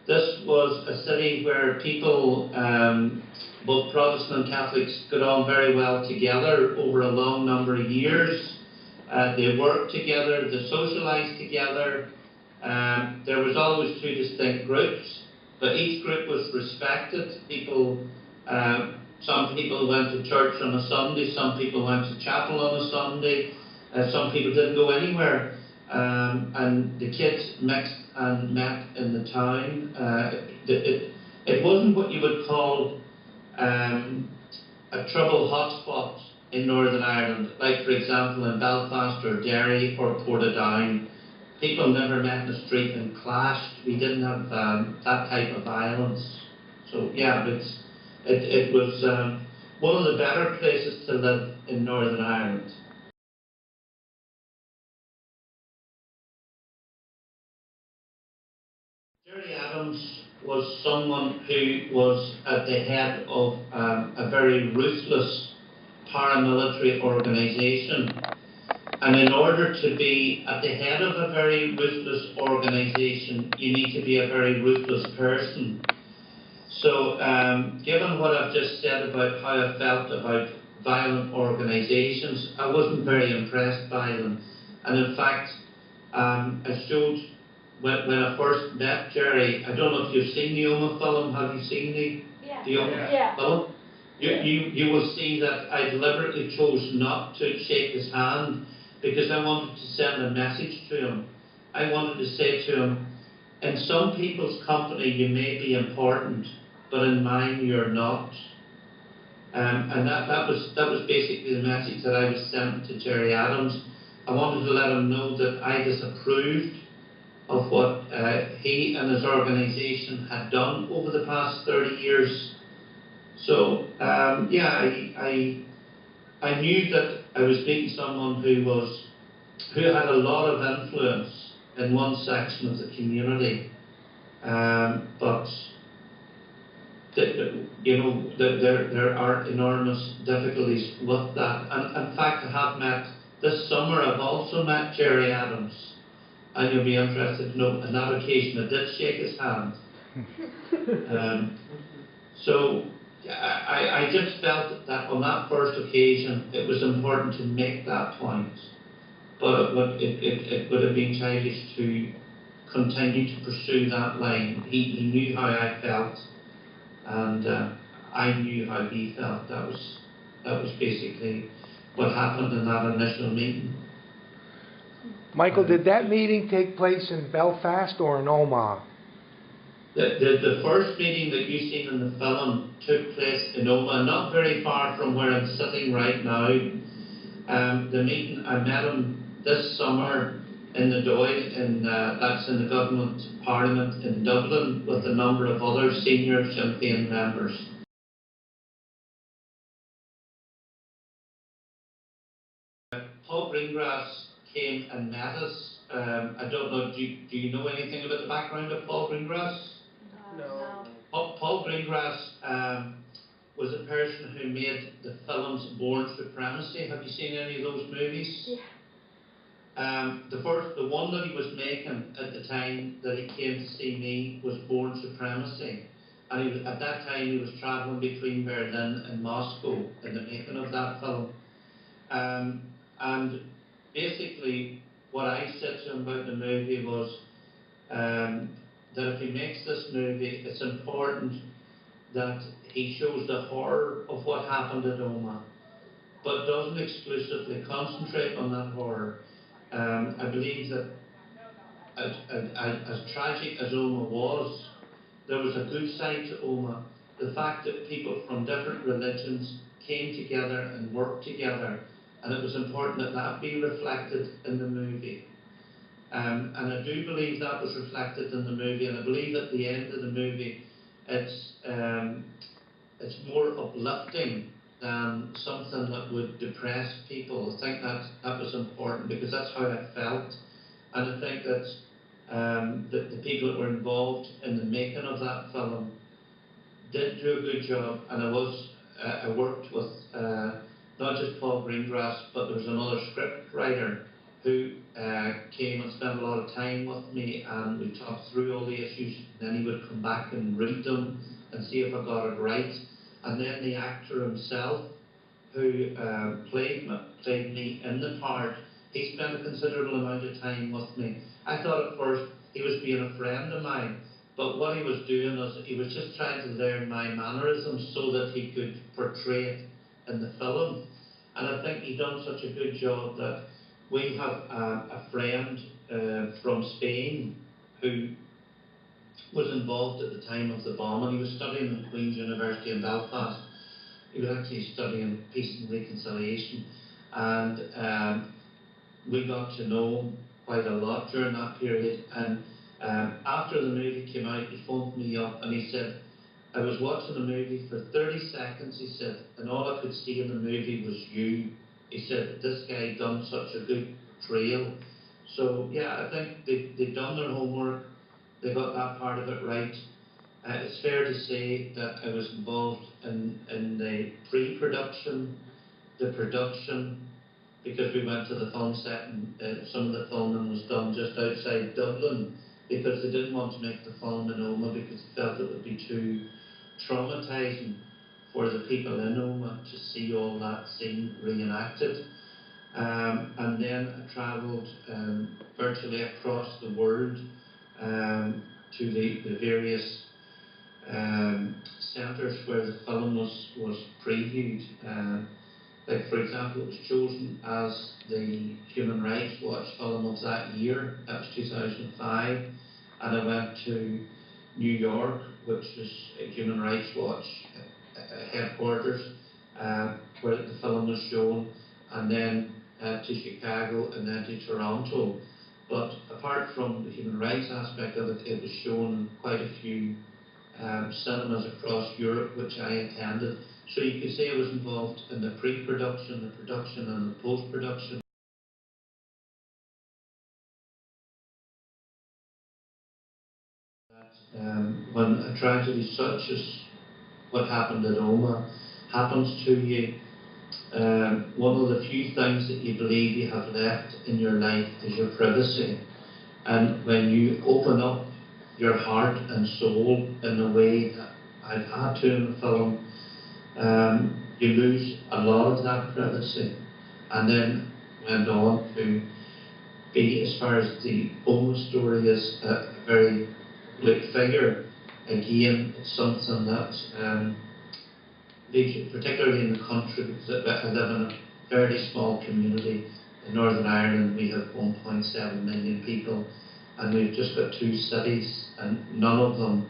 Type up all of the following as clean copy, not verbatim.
this was a city where people, both Protestant and Catholics, got on very well together over a long number of years. They worked together, they socialised together. There was always two distinct groups, but each group was respected. Some people went to church on a Sunday, some people went to chapel on a Sunday, some people didn't go anywhere. And the kids mixed and met in the town. It wasn't what you would call a trouble hotspot in Northern Ireland, like for example in Belfast or Derry or Portadown. People never met in the street and clashed. We didn't have that type of violence. So yeah, it was one of the better places to live in Northern Ireland. Gerry Adams was someone who was at the head of a very ruthless paramilitary organisation. And in order to be at the head of a very ruthless organisation, you need to be a very ruthless person. So, given what I've just said about how I felt about violent organisations, I wasn't very impressed by them. And in fact, I showed, when I first met Gerry, I don't know if you've seen the Oma film. Have you seen the Oma film? You will see that I deliberately chose not to shake his hand because I wanted to send a message to him. I wanted to say to him, in some people's company you may be important, but in mine you're not. And that was basically the message that I was sent to Gerry Adams. I wanted to let him know that I disapproved of what he and his organisation had done over the past 30 years. So, yeah, I knew that I was meeting someone who had a lot of influence in one section of the community, but there are enormous difficulties with that. And in fact, I have met this summer. I've also met Gerry Adams, and you'll be interested to know on that occasion I did shake his hand. So. I just felt that on that first occasion it was important to make that point, but it would have been childish to continue to pursue that line. He knew how I felt, and I knew how he felt. That was basically what happened in that initial meeting. Michael, did that meeting take place in Belfast or in Omagh? The first meeting that you've seen in the film took place in Omagh, not very far from where I'm sitting right now. The meeting, I met him this summer in the Dáil, that's in the Government Parliament in Dublin, with a number of other senior Sinn Féin members. Paul Greengrass came and met us. I don't know, do you know anything about the background of Paul Greengrass? No. Paul Greengrass was a person who made the films Born Supremacy. Have you seen any of those movies? Yeah. The one that he was making at the time that he came to see me was Born Supremacy. And at that time he was travelling between Berlin and Moscow in the making of that film. And basically what I said to him about the movie was that if he makes this movie, it's important that he shows the horror of what happened at Omagh, but doesn't exclusively concentrate on that horror. I believe that as tragic as Omagh was, there was a good side to Omagh. The fact that people from different religions came together and worked together, and it was important that that be reflected in the movie. And I do believe that was reflected in the movie, and I believe at the end of the movie it's more uplifting than something that would depress people. I think that was important because that's how I felt, and I think that the people that were involved in the making of that film did do a good job, and I worked with not just Paul Greengrass, but there was another script writer who came and spent a lot of time with me, and we talked through all the issues. Then he would come back and read them and see if I got it right. And then the actor himself, who played me in the part, he spent a considerable amount of time with me. I thought at first he was being a friend of mine, but what he was doing was he was just trying to learn my mannerisms so that he could portray it in the film. And I think he done such a good job that we have a friend from Spain who was involved at the time of the bombing. He was studying at Queen's University in Belfast. He was actually studying peace and reconciliation, and we got to know him quite a lot during that period. And after the movie came out, he phoned me up and he said, I was watching the movie for 30 seconds, he said, and all I could see in the movie was you. He said that this guy done such a good portrayal. So yeah, I think they've done their homework, they got that part of it right. It's fair to say that I was involved in the pre-production, the production, because we went to the film set and some of the filming was done just outside Dublin because they didn't want to make the film in Oma because they felt it would be too traumatising for the people in Oma to see all that scene reenacted. And then I travelled virtually across the world to the various centres where the film was previewed. Like, for example, it was chosen as the Human Rights Watch film of that year. That was 2005. And I went to New York, which is a Human Rights Watch headquarters, where the film was shown, and then to Chicago, and then to Toronto. But apart from the human rights aspect of it, it was shown in quite a few cinemas across Europe, which I attended. So you could say I was involved in the pre-production, the production, and the post-production. When a tragedy such as what happened at Oma happens to you, one of the few things that you believe you have left in your life is your privacy. And when you open up your heart and soul in the way that I've had to in the film, you lose a lot of that privacy. And then went on to be, as far as the Oma story is, a very public figure. Again, it's something that particularly in the country, because I live in a fairly small community. In Northern Ireland, we have 1.7 million people, and we've just got 2 cities, and none of them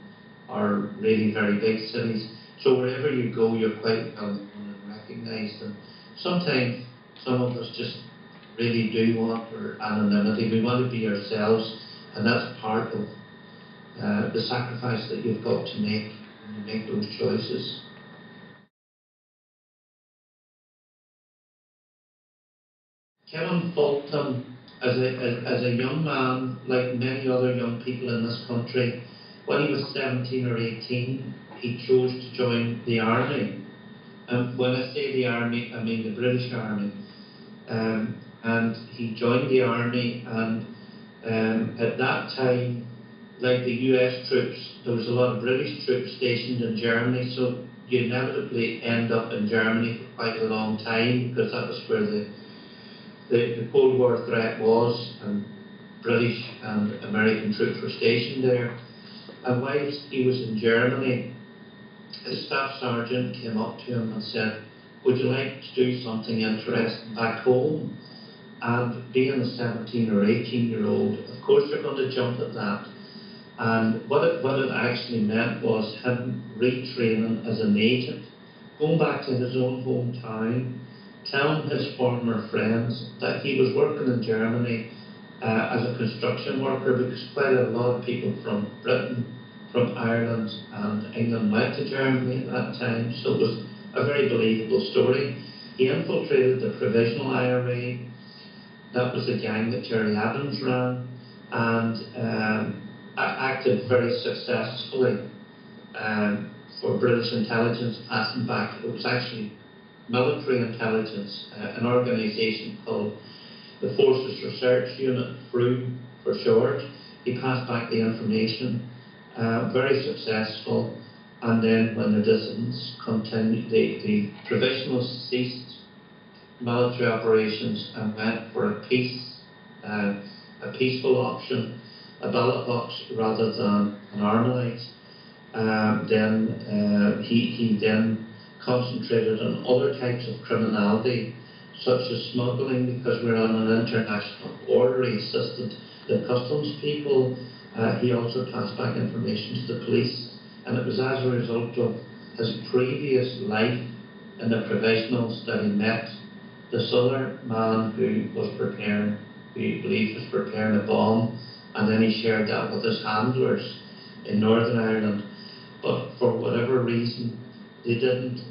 are really very big cities. So wherever you go, you're quite well known and recognised. And sometimes some of us just really do want our anonymity. We want to be ourselves, and that's part of the sacrifice that you've got to make when you make those choices. Kevin Fulton, as a young man, like many other young people in this country, when he was 17 or 18, he chose to join the army. And when I say the army, I mean the British Army. And he joined the army, and at that time, like the US troops, there was a lot of British troops stationed in Germany, so you inevitably end up in Germany for quite a long time, because that was where the Cold War threat was, and British and American troops were stationed there. And whilst he was in Germany, his staff sergeant came up to him and said, would you like to do something interesting back home? And being a 17 or 18-year-old, of course you're going to jump at that. And what it actually meant was him retraining as an agent, going back to his own hometown, telling his former friends that he was working in Germany as a construction worker, because quite a lot of people from Britain, from Ireland and England went to Germany at that time, so it was a very believable story. He infiltrated the Provisional IRA, that was the gang that Gerry Adams ran, and acted very successfully for British intelligence, passing back. It was actually military intelligence, an organisation called the Forces Research Unit, FRU for short. He passed back the information, very successful. And then when the dissidents continued, the provisionals ceased military operations and went for a peaceful option, a ballot box rather than an Armalite. He then concentrated on other types of criminality, such as smuggling, because we're on an international border. He assisted the customs people. He also passed back information to the police, and it was as a result of his previous life in the provisionals that he met this other man who was preparing, who he believed was preparing a bomb, and then he shared that with his handlers in Northern Ireland. But for whatever reason, they didn't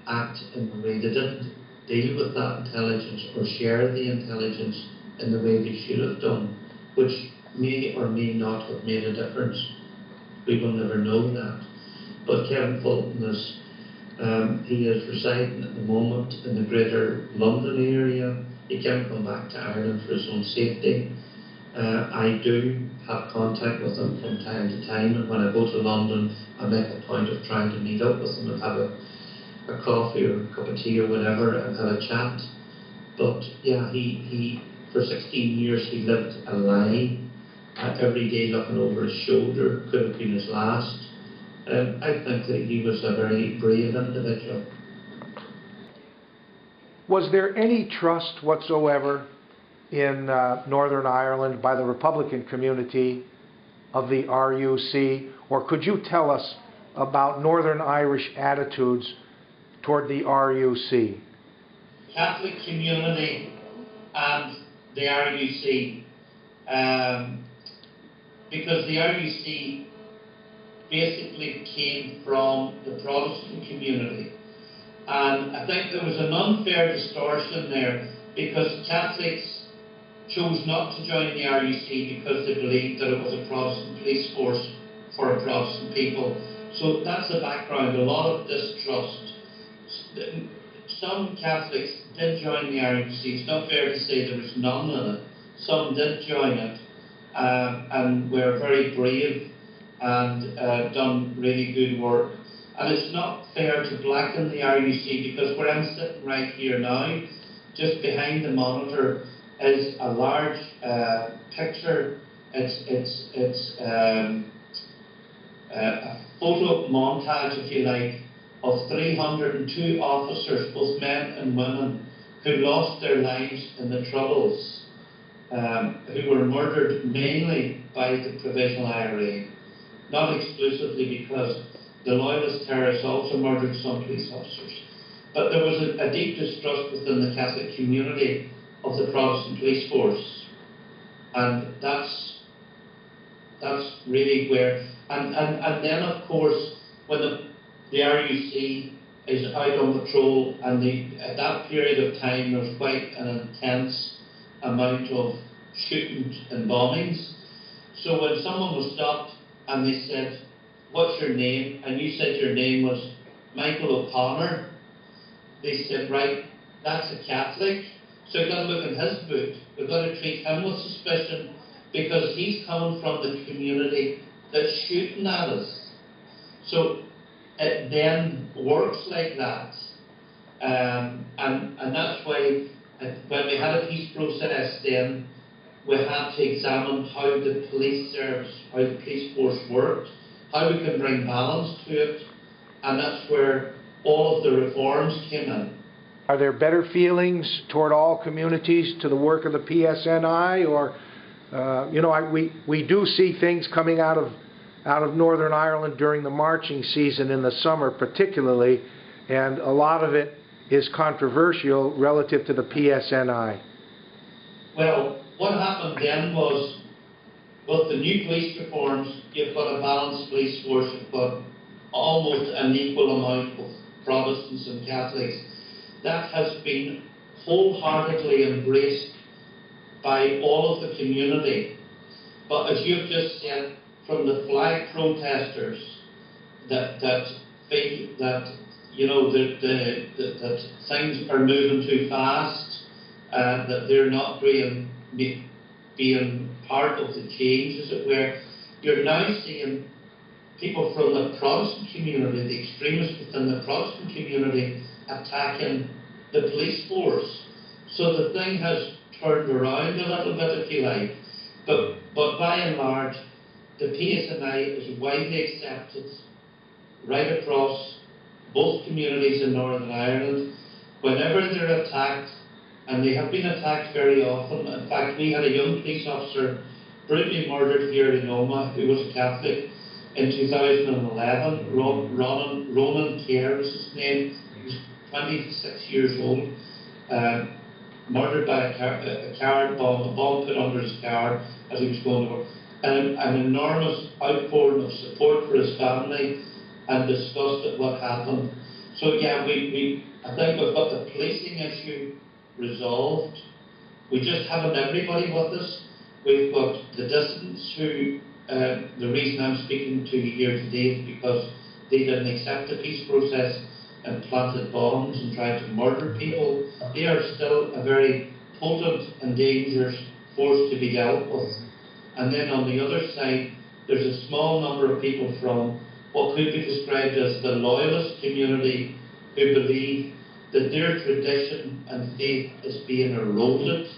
act in the way, they didn't deal with that intelligence or share the intelligence in the way they should have done, which may or may not have made a difference. We will never know that. But Kevin Fulton is, he is residing at the moment in the Greater London area. He can come back to Ireland for his own safety. I do have contact with him from time to time, and when I go to London, I make a point of trying to meet up with him and have a coffee or a cup of tea or whatever and have a chat. But yeah, he for 16 years he lived a lie, every day looking over his shoulder, could have been his last. I think that he was a very brave individual. Was there any trust whatsoever in Northern Ireland by the Republican community of the RUC, or could you tell us about Northern Irish attitudes toward the RUC? Catholic community and the RUC, because the RUC basically came from the Protestant community, and I think there was an unfair distortion there, because Catholics chose not to join the RUC because they believed that it was a Protestant police force for a Protestant people. So that's the background, a lot of distrust. Some Catholics did join the RUC. It's not fair to say there was none in it. Some did join it and were very brave and done really good work. And it's not fair to blacken the RUC, because where I'm sitting right here now, just behind the monitor, is a large picture. It's a photo montage, if you like, of 302 officers, both men and women, who lost their lives in the Troubles, who were murdered mainly by the Provisional IRA, not exclusively, because the Loyalist terrorists also murdered some police officers. But there was a deep distrust within the Catholic community of the Protestant police force, and that's really where, and then of course when the RUC is out on patrol, and at that period of time there's quite an intense amount of shooting and bombings. So when someone was stopped and they said, "What's your name?" and you said your name was Michael O'Connor, they said, "Right, that's a Catholic, so we've got to look in his boot. We've got to treat him with suspicion, because he's coming from the community that's shooting at us." So it then works like that. And that's why when we had a peace process, then we had to examine how the police service, how the police force worked, how we can bring balance to it, and that's where all of the reforms came in. Are there better feelings toward all communities to the work of the PSNI, or we do see things coming out of Northern Ireland during the marching season in the summer particularly, and a lot of it is controversial relative to the PSNI. Well, what happened then was, with the new police reforms, you've got a balanced police force, you've got almost an equal amount of Protestants and Catholics. That has been wholeheartedly embraced by all of the community. But as you've just said, from the flag protesters that feel that that things are moving too fast, that they're not being part of the change, as it were. You're now seeing people from the Protestant community, the extremists within the Protestant community, attacking the police force. So the thing has turned around a little bit, if you like. But by and large, the PSNI is widely accepted right across both communities in Northern Ireland. Whenever they're attacked, and they have been attacked very often. In fact, we had a young police officer brutally murdered here in Oma, who was a Catholic, in 2011. Ronan Kerr was his name. He was 26 years old. Murdered by a car bomb, a bomb put under his car as he was going to work. And an enormous outpouring of support for his family and disgust at what happened. So yeah, I think we've got the policing issue resolved. We just haven't everybody with us. We've got the dissidents who, the reason I'm speaking to you here today is because they didn't accept the peace process and planted bombs and tried to murder people. They are still a very potent and dangerous force to be dealt with. And then on the other side, there's a small number of people from what could be described as the loyalist community who believe that their tradition and faith is being eroded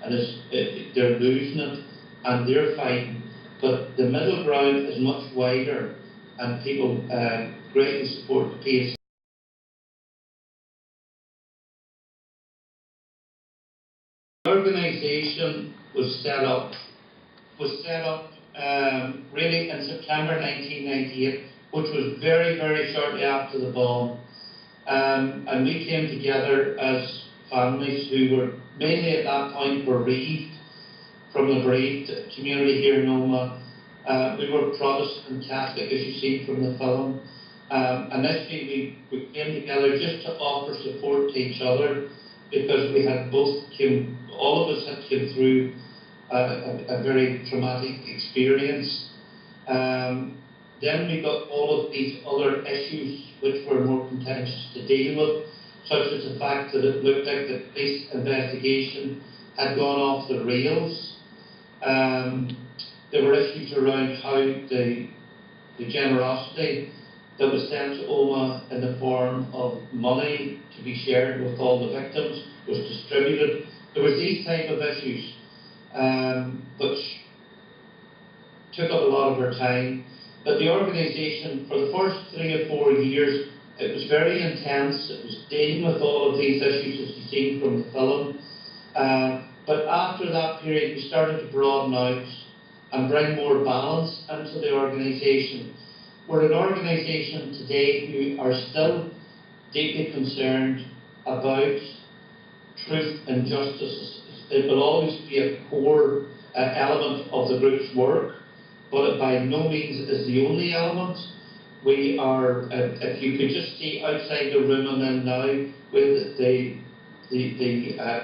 and they're losing it and they're fighting. But the middle ground is much wider and people greatly support the PSC. The organisation was set up really in September 1998, which was very, very shortly after the bomb. And we came together as families who were mainly at that point bereaved from the bereaved community here in Oma. We were Protestant Catholic, as you've seen from the film. Initially, we came together just to offer support to each other because we had all of us had come through a very traumatic experience. Then we got all of these other issues which were more contentious to deal with, such as the fact that it looked like the police investigation had gone off the rails. There were issues around how the generosity that was sent to Oma in the form of money to be shared with all the victims was distributed. There was these type of issues which took up a lot of our time. But the organisation, for the first 3 or 4 years, it was very intense. It was dealing with all of these issues, as you've seen from the film. But after that period, we started to broaden out and bring more balance into the organisation. We're an organisation today who are still deeply concerned about truth and justice. It will always be a core element of the group's work, but it by no means is the only element. We are, if you could just see outside the room I'm in now, with the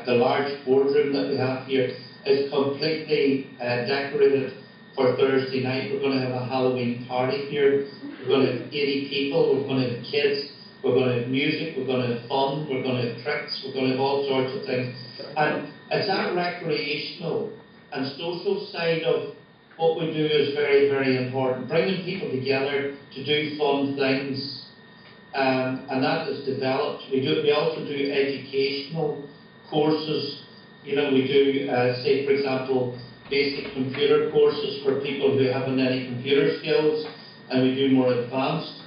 large boardroom that we have here is completely decorated for Thursday night. We're going to have a Halloween party here. We're going to have 80 people. We're going to have kids. We're going to have music. We're going to have fun. We're going to have tricks. We're going to have all sorts of things. And it's that recreational and social side of what we do is very, very important. Bringing people together to do fun things, and that is developed. We also do educational courses. You know, we do, say, for example, basic computer courses for people who haven't any computer skills, and we do more advanced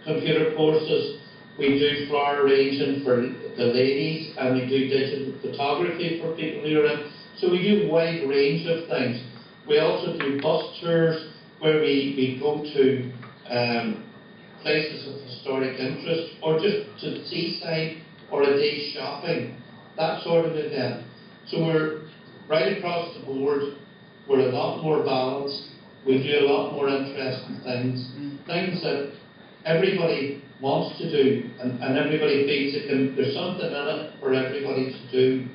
computer courses. We do flower arranging for the ladies, and we do digital photography for people who are in. So we do a wide range of things. We also do bus tours where we go to places of historic interest, or just to the seaside, or a day shopping, that sort of event. So we're right across the board. We're a lot more balanced. We do a lot more interesting things, things that everybody wants to do, and everybody feels there's something in it for everybody to do.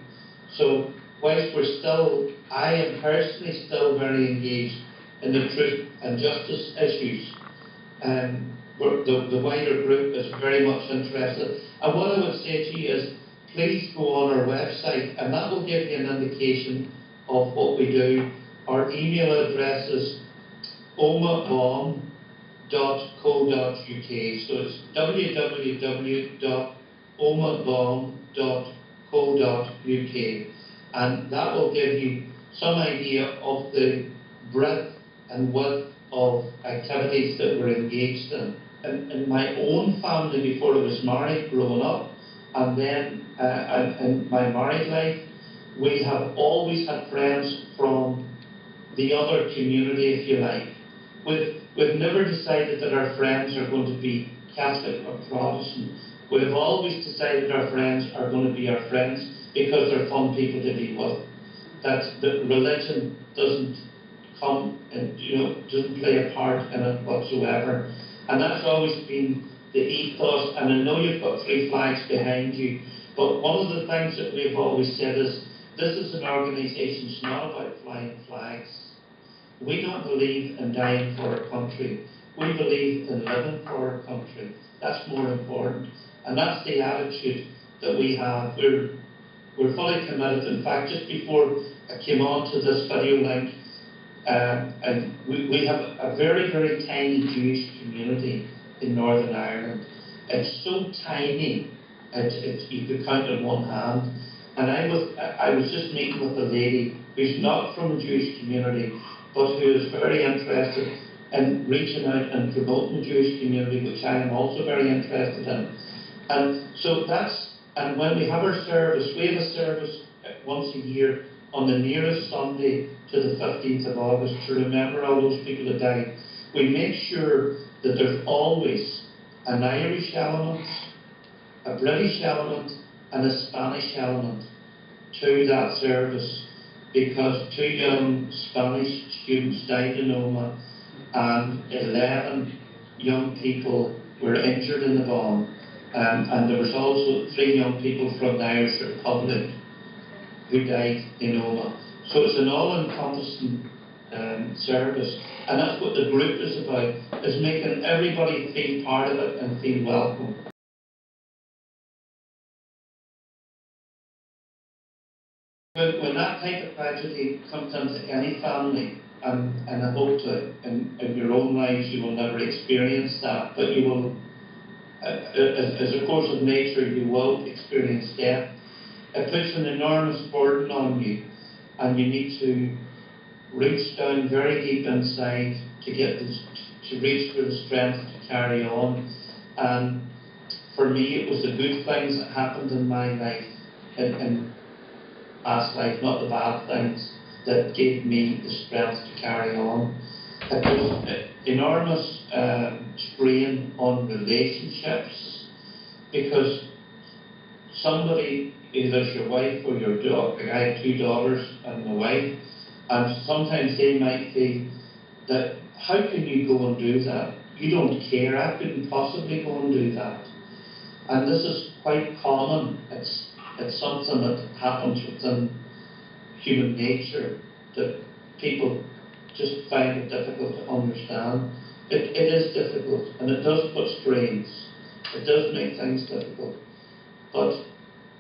So whilst we're still, I am personally still very engaged in the truth and justice issues, the wider group is very much interested. And what I would say to you is, please go on our website, and that will give you an indication of what we do. Our email address is omabom.co.uk, so it's www.omabom.co.uk, and that will give you some idea of the breadth and width of activities that we're engaged in. In my own family, before I was married, growing up, and then in my married life, we have always had friends from the other community, if you like. We've never decided that our friends are going to be Catholic or Protestant. We've always decided our friends are going to be our friends because they're fun people to be with. That religion doesn't come and doesn't play a part in it whatsoever. And that's always been the ethos. And I know you've got 3 flags behind you, but one of the things that we've always said is this is an organisation. It's not about flying flags. We don't believe in dying for our country. We believe in living for our country. That's more important. And that's the attitude that we have. We're fully committed. In fact, just before I came on to this video link, and we have a very, very tiny Jewish community in Northern Ireland. It's so tiny, you could count on one hand. And I was just meeting with a lady who's not from a Jewish community, but who is very interested in reaching out and promoting the Jewish community, which I am also very interested in. And so and when we have our service, we have a service once a year on the nearest Sunday to the 15th of August to remember all those people that died. We make sure that there's always an Irish element, a British element, and a Spanish element to that service, because 2 young Spanish students died in Oma and 11 young people were injured in the bomb, and there was also 3 young people from the Irish Republic who died in Oma. So it's an all-encompassing service, and that's what the group is about, is making everybody feel part of it and feel welcome. When that type of tragedy comes into any family, and I hope that in your own lives you will never experience that, but you will, as a course of nature, you will experience death. It puts an enormous burden on you, and you need to reach down very deep inside to reach for the strength to carry on. And for me, it was the good things that happened in my life, in past life, not the bad things, that gave me the strength to carry on. It was enormous strain on relationships, because somebody, either your wife or your daughter, I have 2 daughters and my wife, and sometimes they might feel that, how can you go and do that? You don't care. I couldn't possibly go and do that. And this is quite common. It's something that happens within human nature that people just find it difficult to understand. It is difficult, and it does put strains. It does make things difficult. But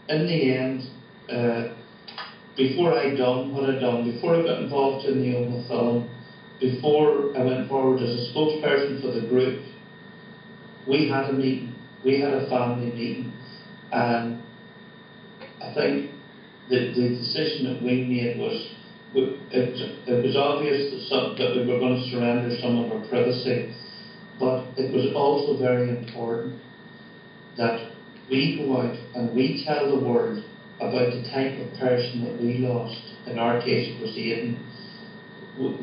in the end, before I done what I done, before I got involved in the Oma film, before I went forward as a spokesperson for the group, we had a meeting. We had a family meeting, and I think the decision that we made was, it was obvious that we were going to surrender some of our privacy, but it was also very important that we go out and we tell the world about the type of person that we lost. In our case, it was Aidan.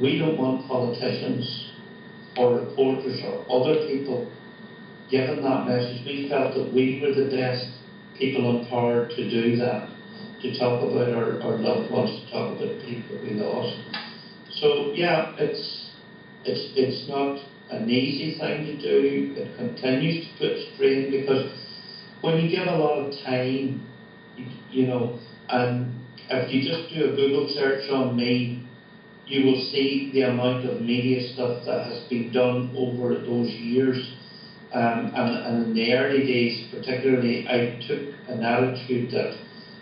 We don't want politicians or reporters or other people giving that message. We felt that we were the best people empowered to do that, to talk about our loved ones, to talk about the people that we lost. So yeah, it's not an easy thing to do. It continues to put strain, because when you give a lot of time, and if you just do a Google search on me, you will see the amount of media stuff that has been done over those years. And in the early days, particularly, I took an attitude that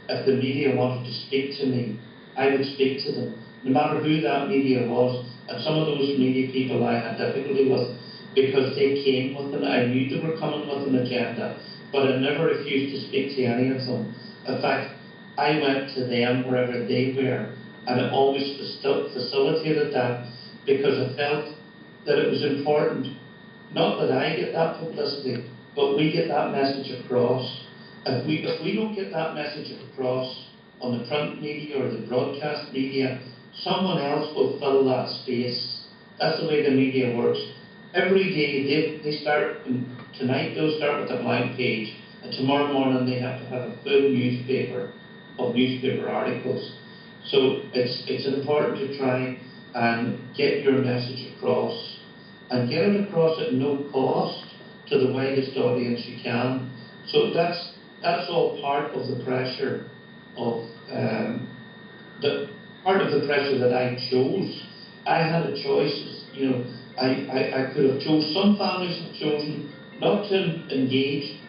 if the media wanted to speak to me, I would speak to them, no matter who that media was. And some of those media people I had difficulty with because they came with I knew they were coming with an agenda, but I never refused to speak to any of them. In fact, I went to them wherever they were, and I always facilitated that because I felt that it was important, not that I get that publicity, but we get that message across. If we don't get that message across on the print media or the broadcast media, someone else will fill that space. That's the way the media works. Every day they start, tonight they'll start with a blank page, and tomorrow morning they have to have a full newspaper of newspaper articles. So it's important to try and get your message across, and get it across at no cost to the widest audience you can. So that's all part of the pressure of the pressure that I chose. I had a choice. You know, I could have chosen. Some families have chosen not to engage.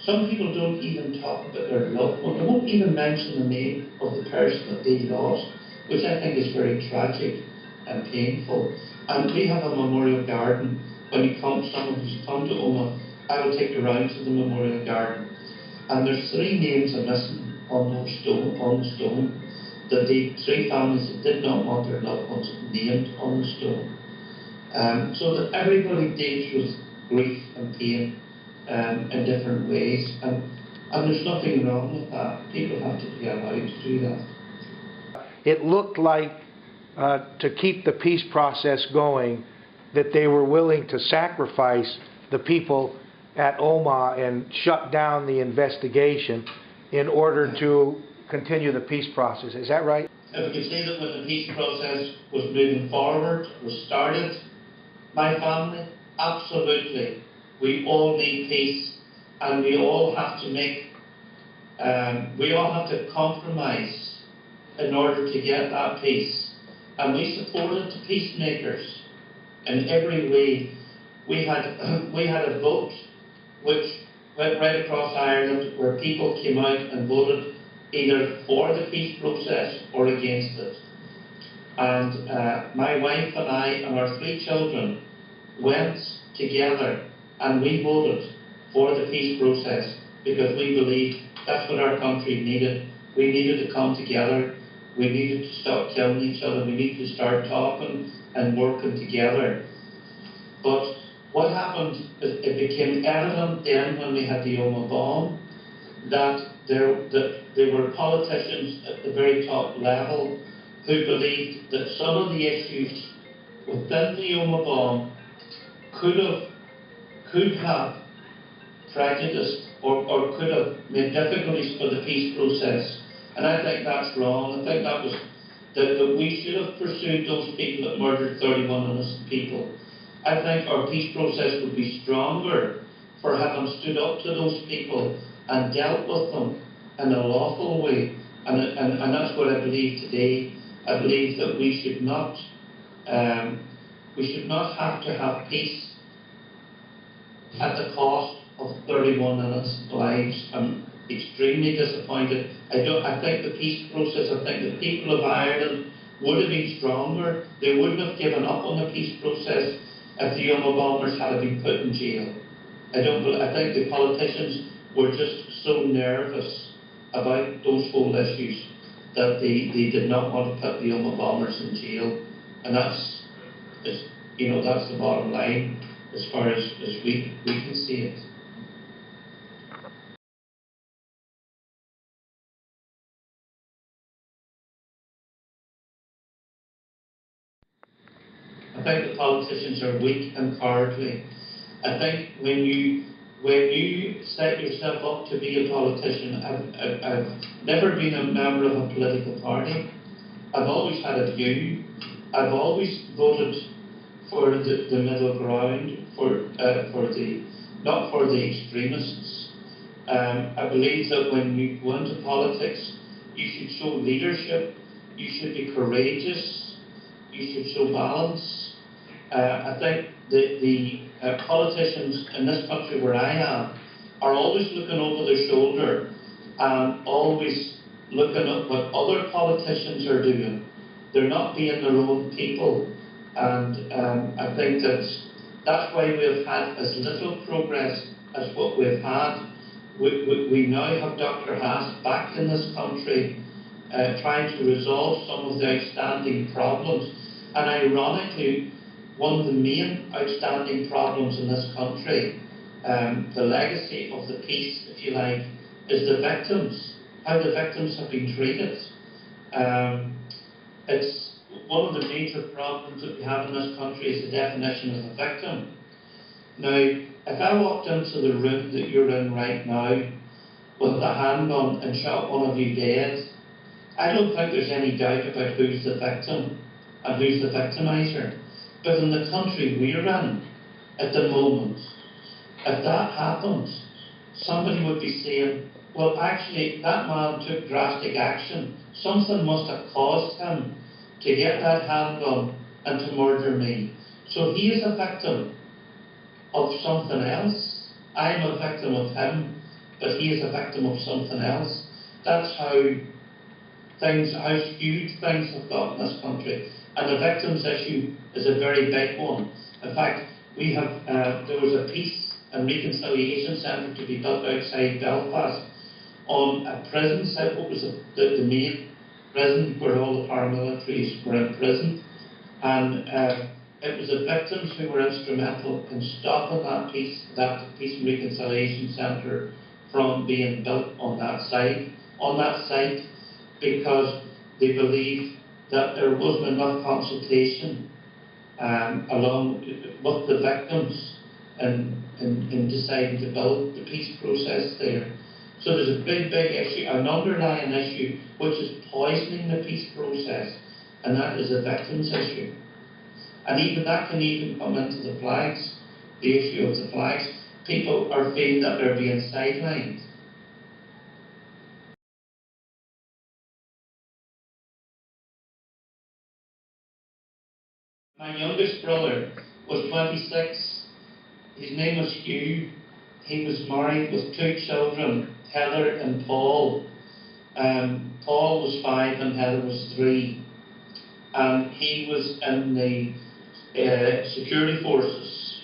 Some people don't even talk about their loved one. They won't even mention the name of the person that they lost, which I think is very tragic and painful. And we have a memorial garden. When someone who's come to Omagh, I will take you around to the memorial garden. And there's 3 names are missing on the stone, that the 3 families that did not want their loved ones named on the stone. So that everybody deals with grief and pain in different ways. And there's nothing wrong with that. People have to be allowed to do that. It looked like, to keep the peace process going, that they were willing to sacrifice the people at Omagh and shut down the investigation in order to continue the peace process. Is that right? If we could say that when the peace process was moving forward, was started, my family, absolutely, we all need peace, and we all have to compromise in order to get that peace. And we supported the peacemakers in every way. We had a vote which went right across Ireland, where people came out and voted either for the peace process or against it. And my wife and I and our 3 children went together and we voted for the peace process because we believed that's what our country needed. We needed to come together. We needed to stop killing each other. We needed to start talking and working together. But what happened is it became evident then when we had the Omagh bomb that there were politicians at the very top level who believed that some of the issues within the Omagh bomb could have prejudiced or could have made difficulties for the peace process. And I think that's wrong. I think that we should have pursued those people that murdered 31 innocent people. I think our peace process would be stronger for having stood up to those people and dealt with them in a lawful way. And that's what I believe today. I believe that we should not have to have peace at the cost of 31 innocent lives. I'm extremely disappointed. I think the peace process, I think the people of Ireland would have been stronger. They wouldn't have given up on the peace process if the Omagh bombers had been put in jail. I think the politicians were just so nervous about those whole issues that they did not want to put the Omagh bombers in jail. And that's the bottom line as far as we can see it. I think the politicians are weak and cowardly. I think when you set yourself up to be a politician, I've never been a member of a political party. I've always had a view. I've always voted for the middle ground, not for the extremists. I believe that when you go into politics, you should show leadership. You should be courageous. You should show balance. I think the politicians in this country where I am are always looking over their shoulder and always looking at what other politicians are doing. They're not being their own people, and I think that's why we've had as little progress as what we've had. We now have Dr. Haas back in this country trying to resolve some of the outstanding problems. And ironically, one of the main outstanding problems in this country, the legacy of the peace, if you like, is the victims, how the victims have been treated. It's one of the major problems that we have in this country is the definition of a victim. Now, if I walked into the room that you're in right now with a handgun and shot one of you dead, I don't think there's any doubt about who's the victim and who's the victimizer. But in the country we're in at the moment, if that happened, somebody would be saying, well, actually, that man took drastic action. Something must have caused him to get that handgun and to murder me. So he is a victim of something else. I'm a victim of him, but he is a victim of something else. That's how skewed things have got in this country. And the victims issue is a very big one. In fact, we have there was a peace and reconciliation centre to be built outside Belfast on a prison site. What was the main prison where all the paramilitaries were in prison, and it was the victims who were instrumental in stopping that peace and reconciliation centre from being built on that site, because they believed that there wasn't enough consultation along with the victims in deciding to build the peace process there. So there's a big issue, an underlying issue, which is poisoning the peace process, and that is a victims issue. And even that can even come into the flags, the issue of the flags. People are feeling that they're being sidelined. My youngest brother was 26. His name was Hugh. He was married with 2 children, Heather and Paul. Paul was 5 and Heather was 3. And he was in the security forces.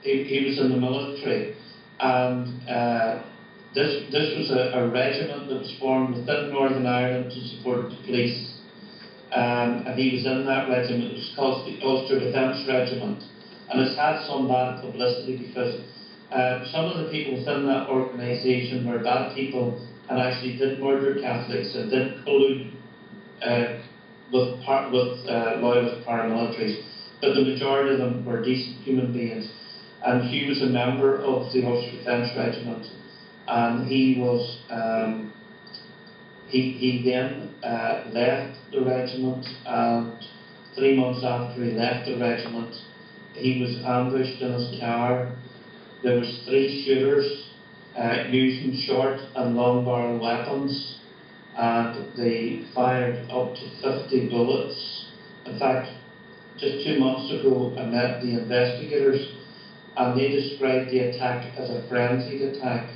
He was in the military. And this was a regiment that was formed within Northern Ireland to support the police. And he was in that regiment. It was called the Ulster Defence Regiment. And it's had some bad publicity because some of the people within that organisation were bad people and actually did murder Catholics and did collude with loyalist paramilitaries. But the majority of them were decent human beings. And he was a member of the Ulster Defence Regiment. And he was he then left the regiment, and 3 months after he left the regiment, he was ambushed in his car. There was 3 shooters using short and long barrel weapons, and they fired up to 50 bullets. In fact, just 2 months ago I met the investigators and they described the attack as a frenzied attack.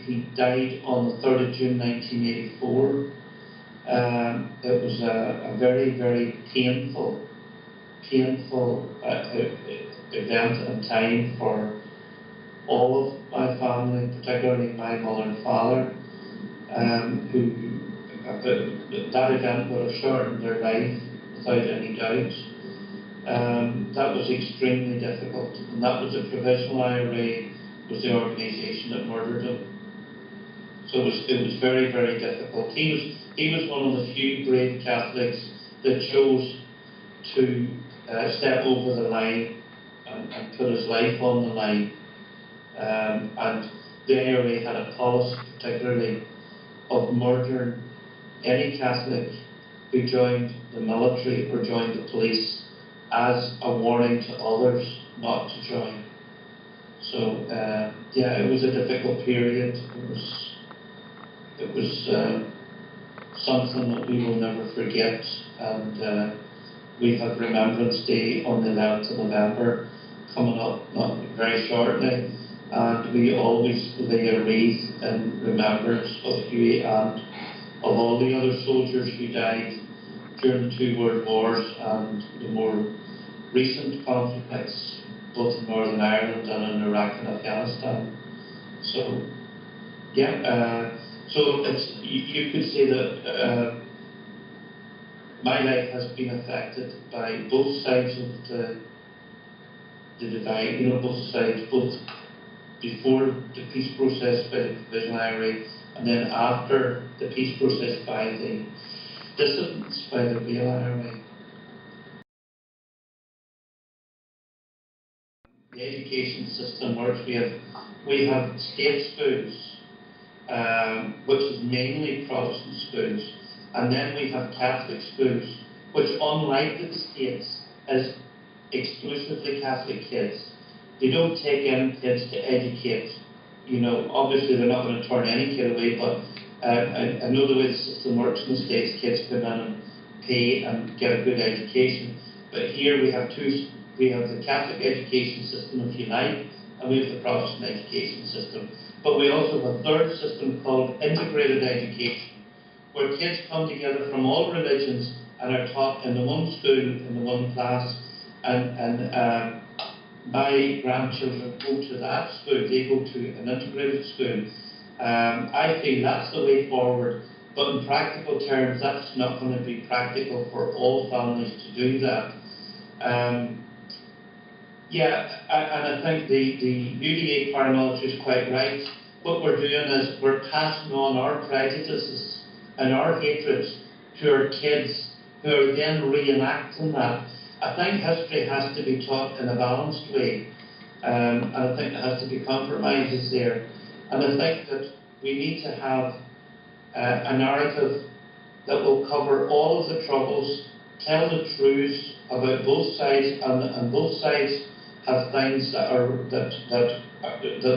He died on the 3rd of June 1984. It was a very painful event and time for all of my family, particularly my mother and father, who that event would have shortened their life without any doubt. That was extremely difficult, and that was the Provisional IRA, was the organisation that murdered him. So it was very difficult. He was one of the few brave Catholics that chose to step over the line and put his life on the line. And the IRA had a policy, particularly, of murdering any Catholic who joined the military or joined the police as a warning to others not to join. So yeah, it was a difficult period. It was something that we will never forget, and we have Remembrance Day on the 11th of November coming up not very shortly, and we always lay a wreath in remembrance of Hughie and of all the other soldiers who died during the 2 World Wars and the more recent conflicts, both in Northern Ireland and in Iraq and Afghanistan. So, yeah, so it's, you could say that my life has been affected by both sides of the divide, you know, both sides, both before the peace process by the Provisional IRA and then after the peace process by the dissidents, by the real IRA. The education system works. We have state schools, which is mainly Protestant schools, and then we have Catholic schools, which, unlike the states, is exclusively Catholic kids. They don't take in kids to educate. You know, obviously they're not going to turn any kid away, but I know the way the system works in the States, kids come in and pay and get a good education. But here we have the Catholic education system, if you like, and we have the Protestant education system. But we also have a third system called integrated education, where kids come together from all religions and are taught in the one school, in the one class, and my grandchildren go to that school. They go to an integrated school. I feel that's the way forward, but in practical terms, that's not going to be practical for all families to do that. And I think the UDA paramilitary is quite right. What we're doing is we're passing on our prejudices and our hatreds to our kids, who are then reenacting that. I think history has to be taught in a balanced way, and I think there has to be compromises there. And I think that we need to have a narrative that will cover all of the troubles, tell the truths about both sides, and both sides have things that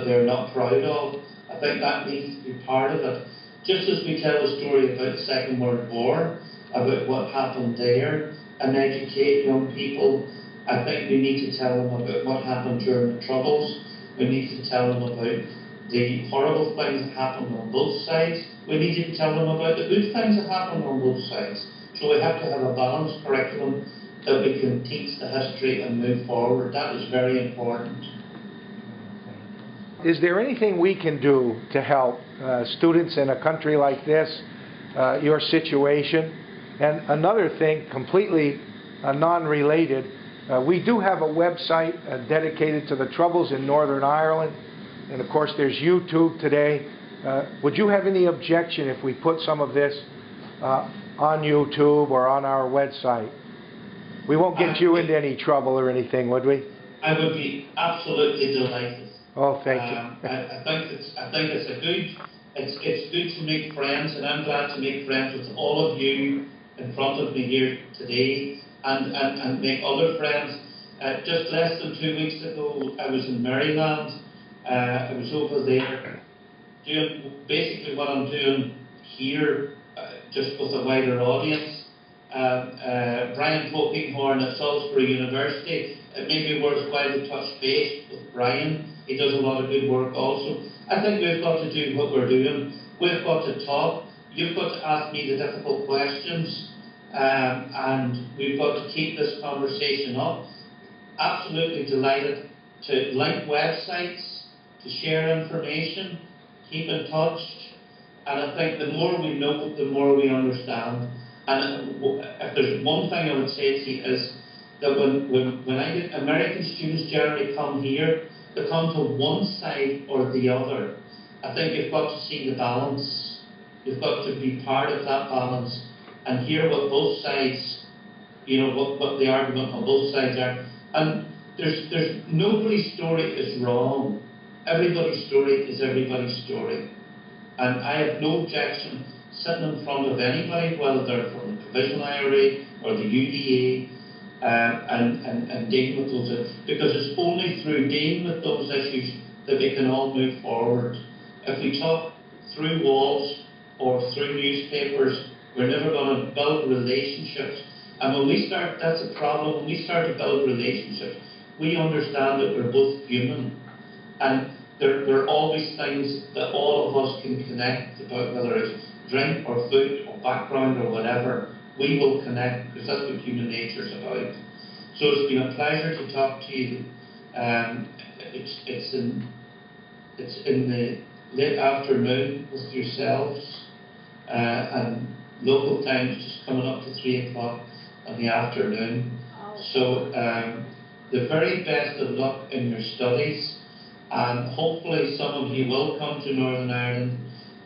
they're not proud of. I think that needs to be part of it. Just as we tell a story about the Second World War, about what happened there, and educate young people, I think we need to tell them about what happened during the Troubles. We need to tell them about the horrible things that happened on both sides. We need to tell them about the good things that happened on both sides. So we have to have a balanced curriculum that we can teach the history and move forward. That is very important. Is there anything we can do to help students in a country like this, your situation? And another thing, completely non-related, we do have a website dedicated to the Troubles in Northern Ireland, and of course there's YouTube today. Would you have any objection if we put some of this on YouTube or on our website? We won't get you into any trouble or anything, would we? I would be absolutely delighted. Oh, thank you. I think it's good to make friends, and I'm glad to make friends with all of you in front of me here today, and make other friends. Just less than 2 weeks ago, I was in Maryland. I was over there doing basically what I'm doing here, just with a wider audience. Brian Polkinghorne at Salisbury University. It may be worthwhile to touch base with Brian. He does a lot of good work also. I think we've got to do what we're doing. We've got to talk. You've got to ask me the difficult questions. And we've got to keep this conversation up. Absolutely delighted to link websites, to share information, keep in touch. And I think the more we know, the more we understand. And if there's one thing I would say to you is that when I get American students generally come here, they come to one side or the other. I think you've got to see the balance. You've got to be part of that balance and hear what both sides, you know, what the argument on both sides are. And there's nobody's story is wrong. Everybody's story is everybody's story. And I have no objection sitting in front of anybody, whether they're from the Provisional IRA or the UDA, and dealing with those issues, because it's only through dealing with those issues that we can all move forward. If we talk through walls or through newspapers, we're never going to build relationships. And when we start, that's a problem, when we start to build relationships, we understand that we're both human. And there are always things that all of us can connect about, whether it's drink or food or background or whatever. We will connect because that's what human nature's about. So it's been a pleasure to talk to you. It's in the late afternoon with yourselves, and local time is just coming up to 3 o'clock in the afternoon. So the very best of luck in your studies, and hopefully some of you will come to Northern Ireland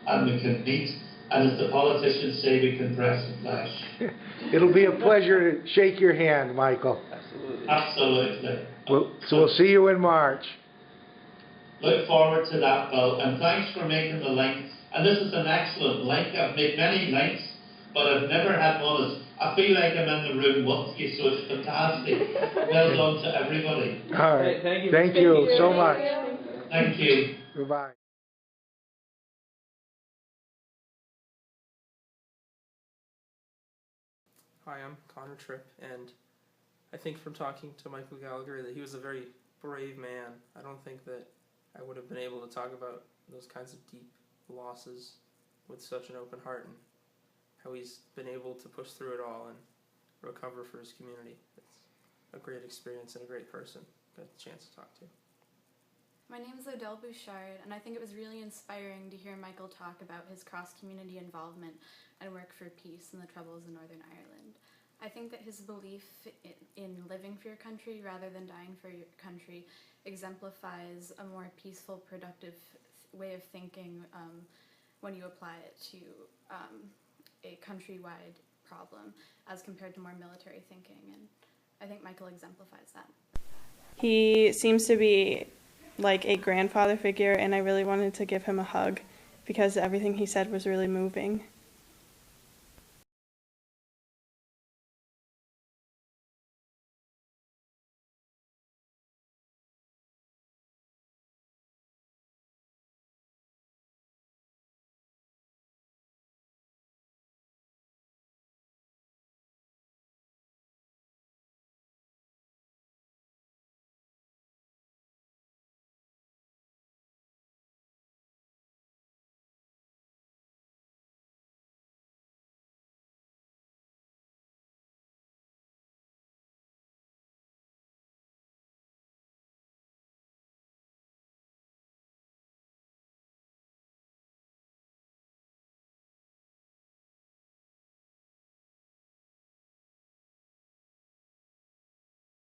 and we can meet, and as the politicians say, we can press the flesh. It'll be a pleasure to shake your hand, Michael. Absolutely. So we'll see you in March. Look forward to that, Bill, and thanks for making the link. And this is an excellent link. I've made many links, but I've never had one. I feel like I'm in the room with you, so it's fantastic. Well done to everybody. All right. Thank you. Thank you so much. Thank you. Goodbye. Hi, I'm Connor Tripp, and I think from talking to Michael Gallagher that he was a very brave man. I don't think that I would have been able to talk about those kinds of deep losses with such an open heart, and how he's been able to push through it all and recover for his community. It's a great experience and a great person. Got a chance to talk to. My name is Odell Bouchard, and I think it was really inspiring to hear Michael talk about his cross-community involvement and work for peace in the Troubles in Northern Ireland. I think that his belief in living for your country rather than dying for your country exemplifies a more peaceful, productive way of thinking when you apply it to a countrywide problem as compared to more military thinking, and I think Michael exemplifies that. He seems to be like a grandfather figure, and I really wanted to give him a hug because everything he said was really moving.